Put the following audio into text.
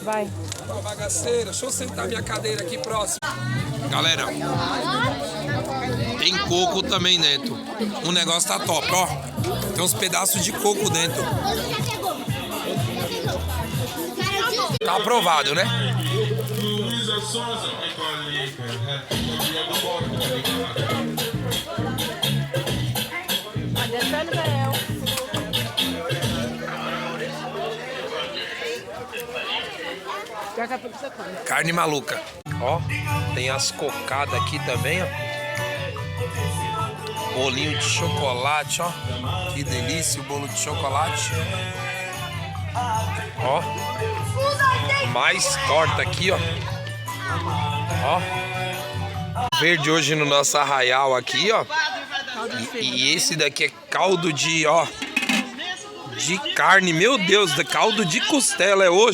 Vai. Ó, bagaceira, deixa eu sentar minha cadeira aqui próximo. Galera, tem coco também dentro. O negócio tá top, ó. Tem uns pedaços de coco dentro. Tá aprovado, né? Descendo, Gael. Carne maluca. Ó, tem as cocadas aqui também, ó. Bolinho de chocolate, ó. Que delícia o bolo de chocolate. Ó. Mais torta aqui, ó. Ó. Verde hoje no nosso arraial aqui, ó. E esse daqui é caldo de, ó, de carne. Meu Deus, caldo de costela é hoje.